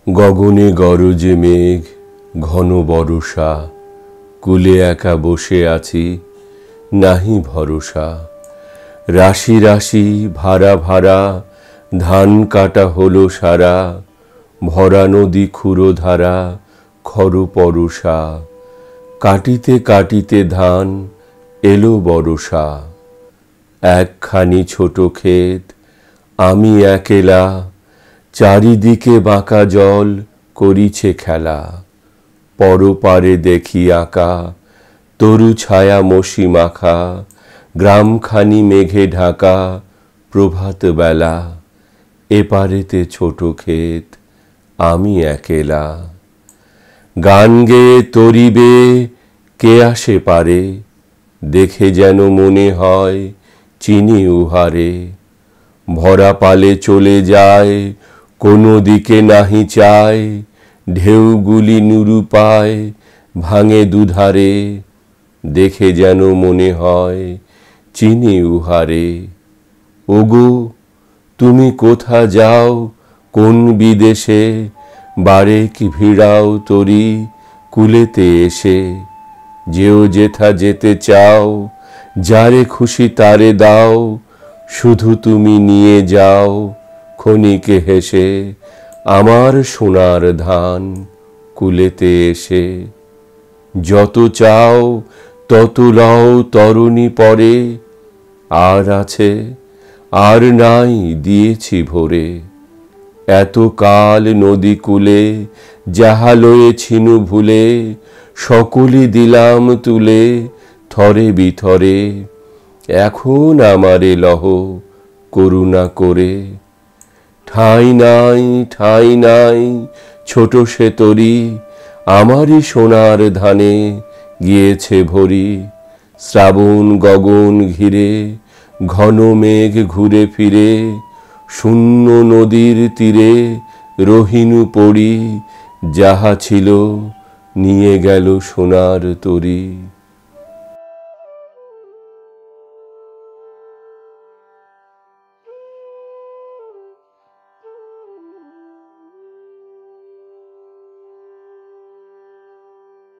গগনে গরজে মেঘ, ঘন বরষা, কূলে একা বসে আছি, নাহি ভরসা। রাশি রাশি ভাড়া ভাড়া ধান কাটা হলো সারা, ভরা নদী ক্ষুরধারা খর পরশা। কাটিতে কাটিতে ধান এলো বরষা। একখানি ছোট ক্ষেত, আমি একেলা, চারিদিকে বাঁকা জল করিছে খেলা। পরপারে দেখি আঁকা তরু ছায়া মসি মাখা, গ্রামখানি মেঘে ঢাকা প্রভাত বেলা। এপারেতে ছোট ক্ষেত, আমি একেলা। গান গেয়ে তরিবে কে আসে পারে, দেখে যেন মনে হয় চিনি উহারে। ভরা পালে চলে যায়, কোনো দিকে নাহি চায়, ঢেউগুলি নিরুপায় ভাঙে দুধারে। দেখে যেন মনে হয় চিনি উহারে। ওগো তুমি কোথা যাও কোন বিদেশে, বারেক ভিড়াও তরি কূলেতে এসে। যেও যেথা যেতে চাও, যারে খুশি তারে দাও, শুধু তুমি নিয়ে যাও ক্ষণিকে হেসে আমার সোনার ধান কূলেতে এসে। যত চাও তত লও তরণী পরে, আর আছে আর নাই দিয়েছি ভরে। এত কাল নদী কূলে যাহা লয়েছিনু ভুলে, সকলই দিলাম তুলে থরে বিথরে। এখন আমারে লহ করুণা করে। ঠাঁই নাই ঠাঁই নাই ছোট সে তরি, আমারই সোনার ধানে গিয়েছে ভরি। শ্রাবণ গগন ঘিরে ঘন মেঘ ঘুরে ফিরে, শূন্য নদীর তীরে রহিনু পড়ি। যাহা ছিল নিয়ে গেল সোনার তরি।